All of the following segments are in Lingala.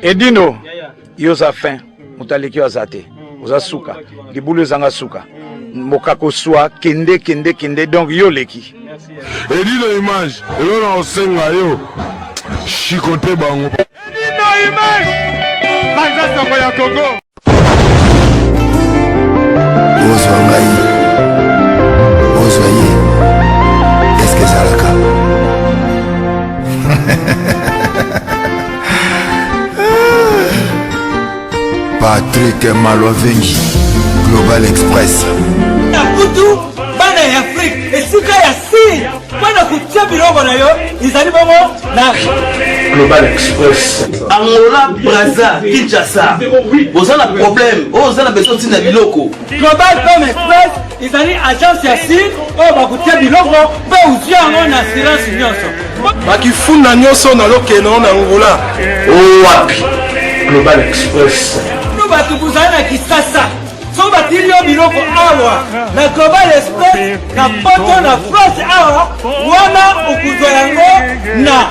Edino, yoza fin, mutaleki wazate, oza suka, libulu zanga suka, mokako swa, kende, donc yo leki. Edino image, elona osenga yo, chikote bango. Edino image, maïza soko ya Congo. Ozwa ngai, ozwa ye, est-ce que ça l'a cas? Patrick Malovengi, Global Express. Nakutu, bana ya Afrique, esika ya si, bana kutia biloko na yo, izali bongo na Global Express. Angola, Brazza, Kinshasa. Vous avez un problème, vous avez besoin de biloko. Global Femme Express, izali agence ya si, ba kutia biloko, ba uzia ngo na assurance nyonso. Bakifunda nyonso na lokeno na Angola. Wapi? Global Express. Batu buzali na Kisasa. So batili yo biloko awa na Global Express na poto na France awa wana okuzwa yango na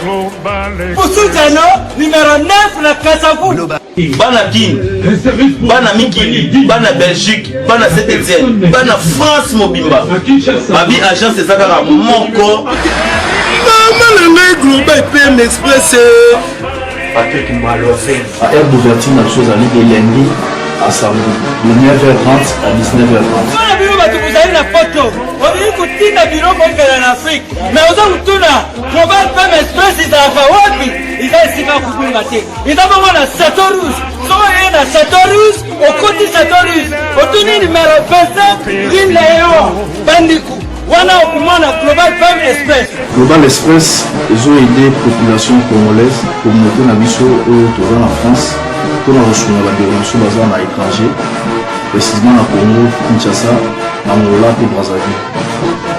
Pusujano numéro 9 na Kasavu. Bana Kin, Bana Mikili, Bana Belgique, Bana Saint-Etienne, Bana France Mobimba. Babi agence ezaka moko. Maman Global PM Express. Patrick Malovengi. À air d'ouverture, la chose à l'île de lundi à samedi, de 9h30 à 19h30. Voilà, biro batu buzali na photo. Oni kutinda biro mbele na Afrique. Mais oza kutuna Global Femme Express izaka wapi? Izasika kubunga te. Izabongo na Satorus. So na Satorus, okoti Satorus. Otuni numéro 25, ligne yo. Bandiku. Wana okumana Global Femme Express. Global Express, ils ont aidé la population congolaise pour monter dans la France, pour la recherche de la dévolution à l'étranger, précisément à Congo, Kinshasa, Angola et Brazzaville.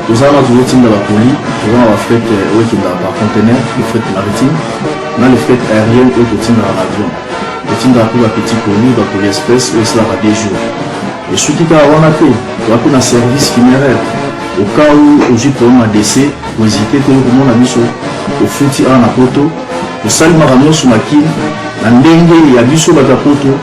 Nous avons toujours la poli, nous avons la fête par conteneur, le fret maritime, nous avons le fret aérien et le dans l'avion. Le team de la petite poli, la poli express, où cela va des jours. Et ce qui est à fait, nous avons un service funéraire. Au cas où j'ai pour un décès, vous hésitez que le monde a mis au fouti à la poto, au salut maramon sur ma kin, la dengue et à biso bata poto,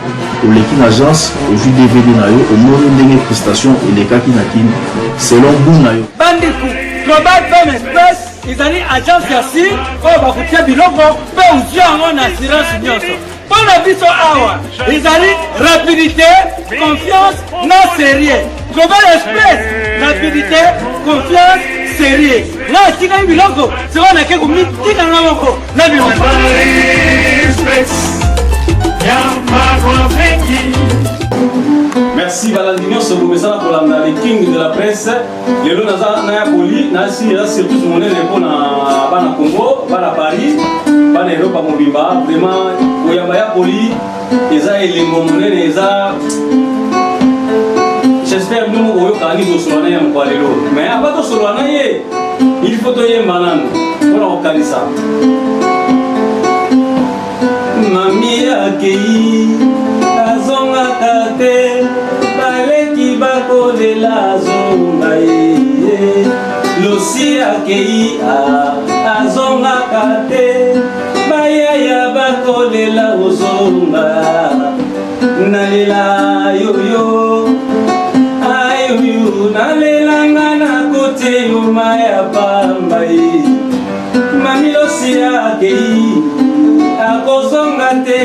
au l'équipe agence, au jus DVD nayo, au monde dengue prestation et les cas qui n'akin, selon vous nayo. Bandiku, Global Femme Express, ils ont agence yasi, oh bakutia biloko, pe uzia ngo na assurance nyonso. Pour la biso awa, ils ont rapidité, confiance, non sérieux. Global Express, rapidité, confiance, sérieux. Là, si vous avez un logo, c'est qu'on a quelque chose à l'envoi. Là, vous Merci Valentin, ce beau message pour la king de la presse. Les lots Naya Poli, surtout ce monnaie pour Bana Congo, Bana Paris, Bana Europa Mobimba. Vraiment, Oyabaya Poli, ils ont les monnaie, ils ont. J'espère que nous avons soloana ya mkwalelo. Mais avant de soloana, il faut que nous manano pour organiser. Mami akei azonga kate baleki bakole la zonga losi akei azonga kate bayaya bakole la zonga nalela yoyo nalelanga na kote yuma ya pamba mamilosi akei akozonga te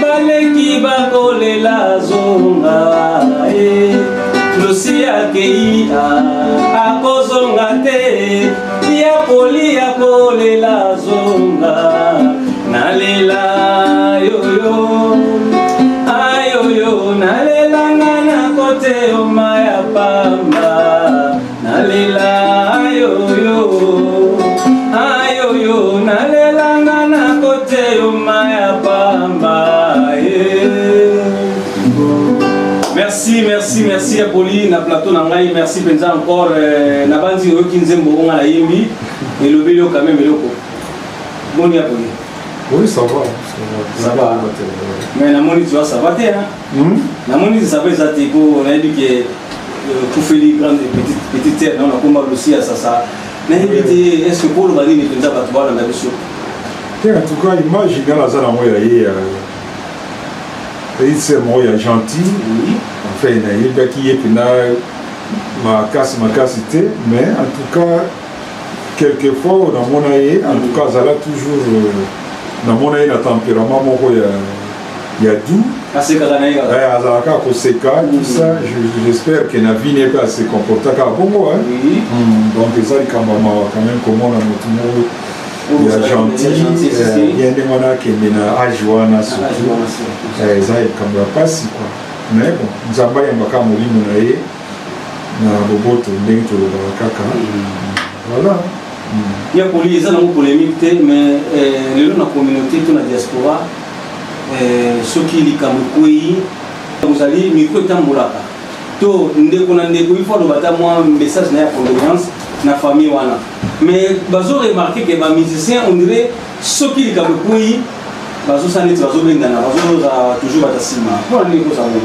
baleki bakolela zonga losi akei akozonga te ya poli akolela zonga nalela yoyo ayoyo nalelanga na kote yuma ya pamba nalela ayoyo ayoyo nalelanga na kote yuma ya pamba Merci Apolline, na plateau nangai, merci penza encore na bandi oyo kinzembo onga na yembi et le vélo quand même eloko. Boni Apolline. Oui, ça va. Ça va. Mais la moni tu vois ça va hein. La moni ça va ça tipo on a dit que tout fait les grandes petites terres on a combat aussi à ça. Na éviter est-ce que pour le bani ne penza pas toi la mission. En tout cas, imagine dans la zone où il y a c'est moi gentil, enfin il y a qui est ma casse mais en tout cas quelquefois dans mon aïe en tout cas ça a toujours dans mon aïe le tempérament il y a doux tout ça j'espère que la vie n'est pas se comporter comme bon donc ça quand même comment il y a gentil, il y a des gens qui sont à Joana surtout, ça est comme ça passe quoi. Mais bon, nous avons un peu de moulin na boboto ndenge to kaka. Voilà. Il y a une polémique mais la communauté de la diaspora ceux qui li kamukui vous allez micro tambolaka. To ndeko na ndeko il faut bata moi message na condoléance na famille wana. Mais bazo remarquer que les musiciens on dirait ceux qui les kabouyi bazo saneti bazo bendana bazo toujours batasima pour aller ko savoir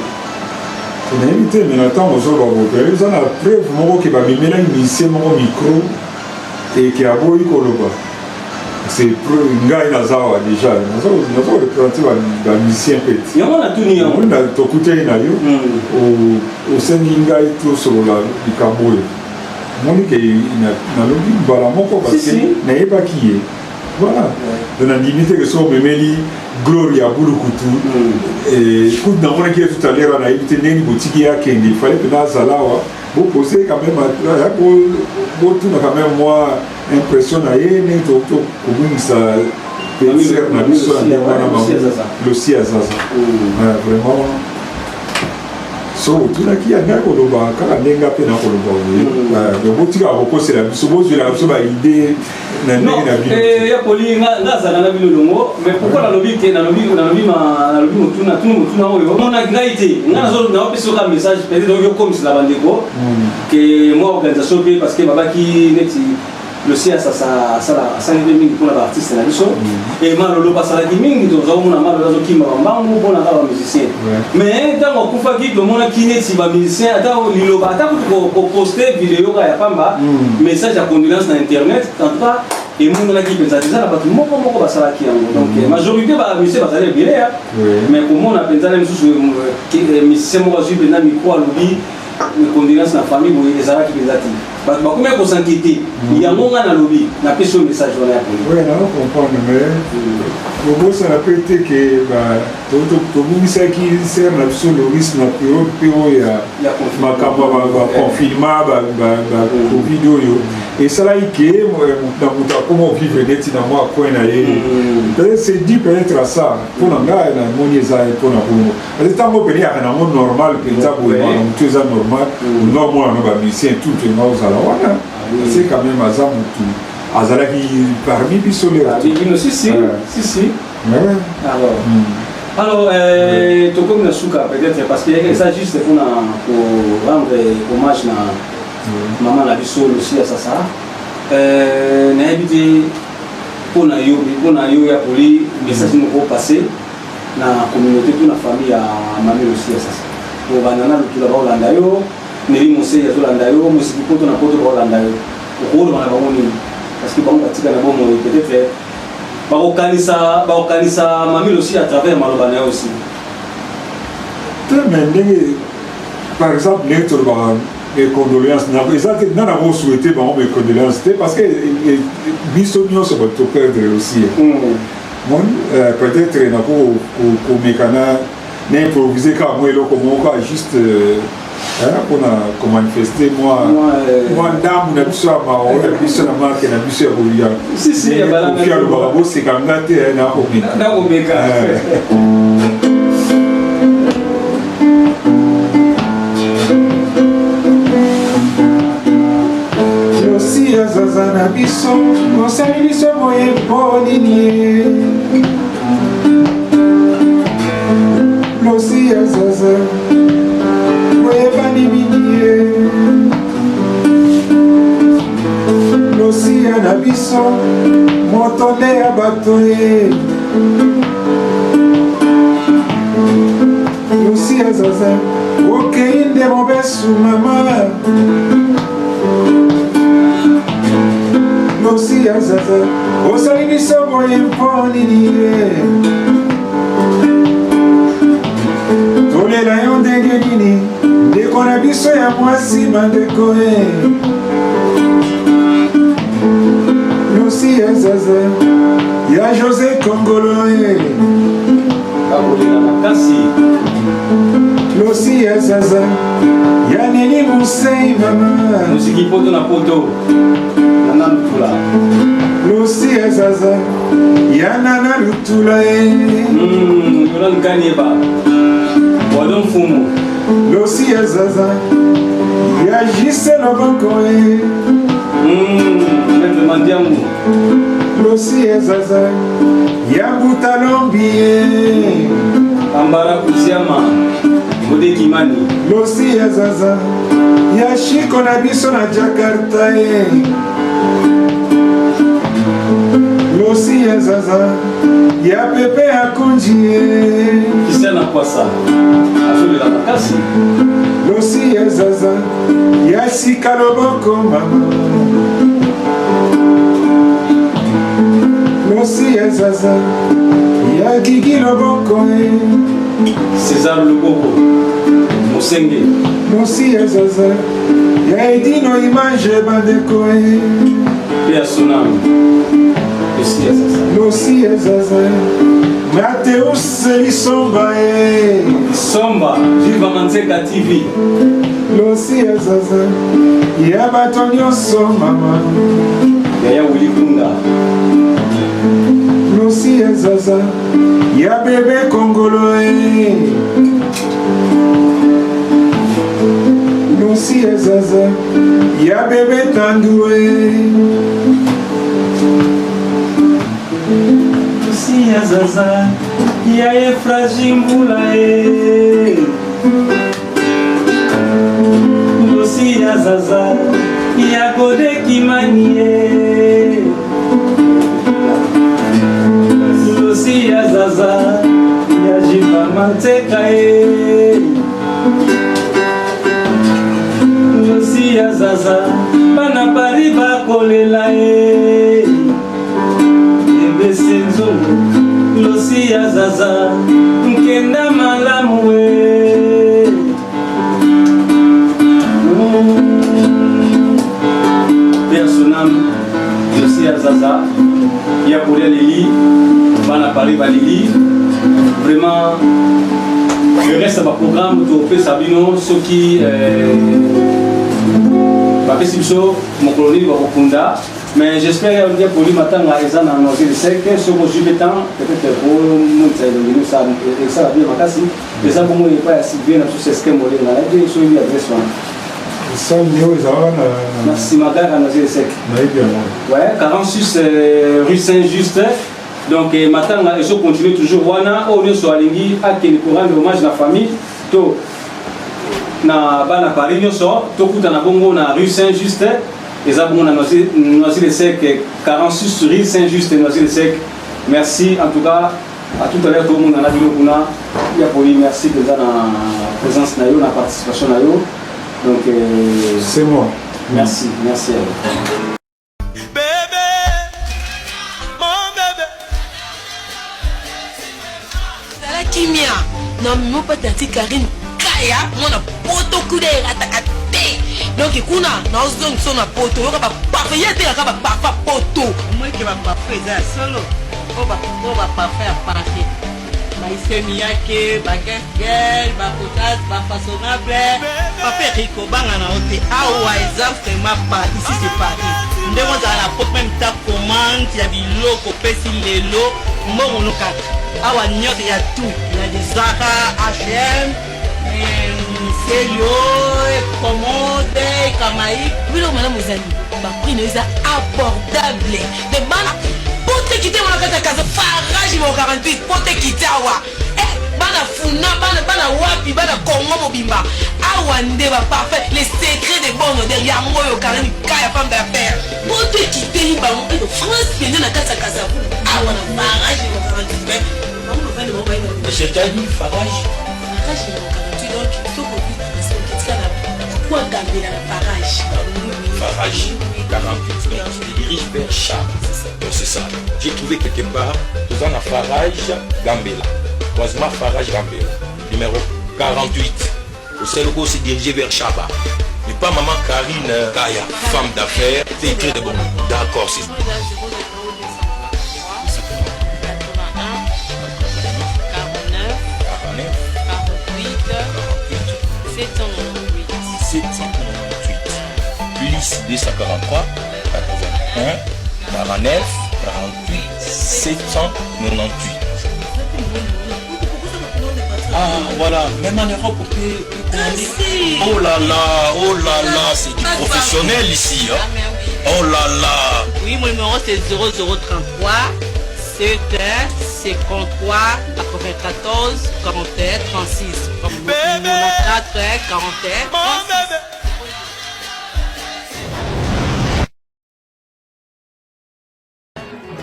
on a invité mais attends bazo ba opérer ça la preuve moko que ba mimela musicien moko micro et qui a boyi koloba c'est preuve ngai na zawa déjà nazo représenter ba musicien petit yango na tuni yango na tokute na yo au sengi ngai to sur la dikaboye moni que na lobi bala moko parce que na yeba qui est voilà on a limité que son memeli gloria bulukutu et coup dans mon qui tout à l'heure on a évité neni boutique ya kendi il fallait que na zalawa vous poser quand même pour tout quand même moi impression na yene to comme ça penser na biso na le siazaza vraiment so tunaki anga koloba kaka ndenga pe na koloba we botika bokosela biso bozwela biso ba idée na ndenge na bino ya poli ngazana na bino longo mais pourquoi la lobby ke na lobby mutuna oyo mona ngaite ngazo na opesa ka message peut-être yo comme cela bandeko que moi organisation pe parce que babaki neti le CIA ça mingi pour l'artiste na biso et malolo basalaki mingi tozomona malolo kimba bambangu mpona kaka musicien mais ntango akufaki tomona kineti bamusicien ata liloba ata koposte video ya pamba message ya condoléance na internet en tout cas emonanaki mpenza eza na bato moko basalaki yango donc majorité bamusicien bazali ebele mais komona mpenza na misusu musicien moko azwi mpenza micro alobi condoléance na famille boye ezalaki mpenza ti bato bakomi kosankite yango nga na lobi napesi oyo message wana ya poli nao comprendre mais kobosana pe te ke tobumisaki ser na biso loris na periode mpe oyo ya makambo baconfinement bacovid oyo esalaki ke na moto akoma ovivre neti na mwa coin na ye peut-être c'est dit peut-être à ça mpona ngai namoni eza mpona bongo parce que ntango pene yaka nango normal mpenza boye motu eza normal nomona bamisien tout enga ozala wana c'est quand même aza motu azalaki parmi biso si alors tokomi na suka peut-être parce que eza juste mpona korendre hommage na mama na biso losi ya sasa nayebi te mpona yo ya poli message moko passe na communauté to na famille ya mami losi ya sasa po bandana lutula baolanda yo neli mosei azolanda yo mosiki poto na poto baolanda yo okoloba na bango nini parce que bango batika na bomoi peut-être bakokanisa mami losi à travers maloba na yo aussi te mais ndenge par exemple ndenge tolobaka condoléances nana ko souhaité bango mes condoléances te parce que biso nyonso bato perdre aussi mon peut-être nako komekana na improviser kaka mwa eloko moko juste mpona komanifeste mwa ndambu na biso ya maoyo ya biso na marke na biso ya kofi alobaka boseka nga te nakomeka losi azaza na biso mosali biso boye mpo nini losi azaza boyebani mingi losi ya na biso moto nde ya bato ye losi azaza okei nde mobesu mama Losi azaza osali biso boye mpo nini tolela yo ndenge nini ndeko na biso ya mwasi bandeko Losi azaza ya José Kongolo Losi azaza ya Neni Musei mama musiki poto na poto Nana Lutula Losi azaza ya Nana Lutula Yolan Kanyeba Wadon Fumo Losi azaza ya Jise Loboko Maître Mandiamou Losi azaza ya Butalombi Ambara Kusiama Mode Kimani Losi azaza ya Shiko na biso na Jakarta Losi azaza ya Pepe Akunji Kisana Kwasa Azuli la Makasi Losi azaza ya Sika Loboko mama Losi azaza ya Gigi Loboko César Luboko Mosenge Losi azaza ya Edino Image bandeko Pia Tsunami Losi azaza Mateus Lisomba Somba Viva Manzeka TV Losi azaza ya bato nyonso mama Yaya Willy Kunda Losi azaza ya bebe Kongolo Losi azaza ya bebe Tandu Losi azaza ya Efrajimbula Losi azaza ya Gode Kimani Losi azaza ya Jiva Manteka Losi azaza bana pariba kolela Ebesenzo Losi azaza nkenda malamu Personam Losi azaza ya Korea Lili bana pariba Lili vraiment le reste de ma programme to Sabino ce qui bapesi biso mokoloni bakokunda mais j'espère que pour lui matin eza na noisy le sec ce que je vais temps peut-être pour monter le menu ça la bien makasi eza comme il pas si bien tout ce que moi là et sur lui adresse ça néo ezala na simagara noisy le sec ouais 46 rue Saint-Just. Donc matin je continue toujours wana au lieu sur alingi à quel courant hommage la famille to na bana Paris nyoso to kuta na bongo na rue Saint-Just et ça bongo na Noisy le Sec 46 rue Saint-Just et Noisy le Sec. Merci en tout cas à tout à l'heure tout le monde na bino kuna ya poli merci de la présence na yo na participation na yo donc c'est moi merci à vous. Kimia non mais pas tati Karine kaya mona poto kude ataka te donc kuna na ozong so na poto yo ka parfait yete ka parfait poto moi ke ba parfait za solo o ba parfait parfait ba isemi yake ba gel ba potas ba façonnable parfait rico banga na ote awa exemple vraiment pas ici c'est Paris ndemo za la porte même ta commande ya biloko pesi lelo mbongo noka awa nyote ya tout il y a des Zara, H&M, Célio, Commode, Kamaï. Oui, non, madame Ozali, ma prix n'est abordable. De bana, pour te quitter mon carte à casa, farage mon 48, pour te quitter awa. Bana funa, bana wapi, bana Congo mobimba. Awa ndeba parfait, les secrets des bons derrière moi, au carré, kaya femme d'affaires. Pour te quitter, de France, bien dans la carte à casa, awa na farage mon 48. C'est-à-dire farage. Farage mon 48, donc il faut qu'on puisse passer au pourquoi Gambela la Farage? Farage, 48, donc il dirige vers Chab. Donc c'est ça. J'ai trouvé quelque part, tout ça, Farage, Gambela. Croisement Farage, Gambela. Numéro 48. Au Sénégal, c'est dirigé vers Chaba. Mais pas maman Karine Kaya, femme d'affaires. C'est écrit de bon. D'accord, c'est ça. 798 plus 243 81 49 48 798. Ah voilà, même en Europe on peut oh là là, c'est du professionnel ici hein? Oh là là. Oui, mon numéro c'est 0033 71 53 94 41 36. 94 41 36.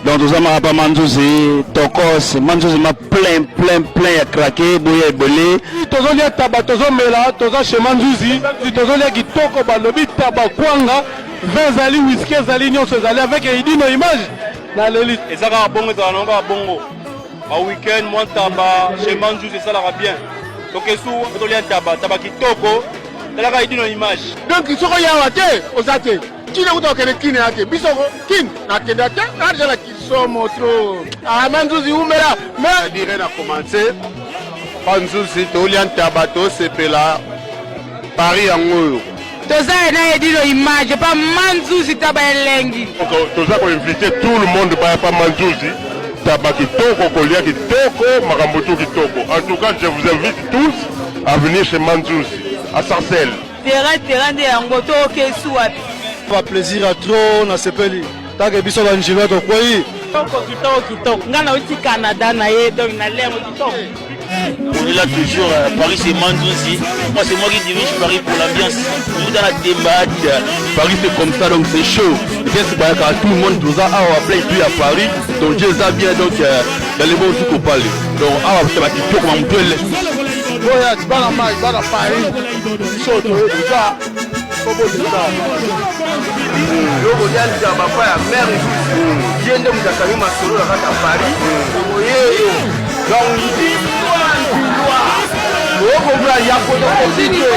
Donc tout ça m'a pas Manzouzi, Tokos, Manzouzi m'a plein à craquer, bouillé et bolé. Tozo lia taba, tozo mela, tozo chez Manzouzi, tozo lia kitoko balobi taba kwanga, 20 zali whisky zali nyonso zali avec Edino image. Na l'élite. Et ça va bongo, ça va bongo. Au week-end, moi taba chez Manzouzi, ça va bien. Donc et sous, tozo lia taba kitoko, ça va Edino image. Donc ils sont ya wate, osate. Qui n'a pas de kin à te bisoko kin na kenda ta arja la kiso motro ah Manzouzi umela mais dire na commencer Manzouzi to lianta bato sepela Paris yango toza na Edino image pas Manzouzi taba elengi toza ko inviter tout le monde pas Manzouzi taba kitoko kolia kitoko makambo kitoko. En tout cas je vous invite tous à venir chez Manzouzi à Sarcelles. terrain de yango to kesu wapi pas plaisir à trop na sepeli taka biso ba njilo to koyi kitoko ngana uti Canada na ye donc na lemo kitoko. On est là toujours, Paris c'est Manzouzi. Moi c'est moi qui dirige Paris pour l'ambiance. Nous dans la débat. Paris c'est comme ça donc c'est chaud. C'est pas que tout le monde nous a appelé puis à Paris. Donc Dieu a bien donc dans les mots tout parler. Donc c'est pas qui comme on peut. Boya bana mai bana Paris. Biso to ça. Loko yali ya papa ya mère yende mudakali masolo la kata Paris oyeyo donc loko bla ya koto continue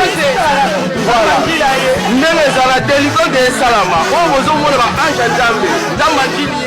voilà ndenge ezala délicat de salama oyo bozomona ba ange nzambe nzambe akili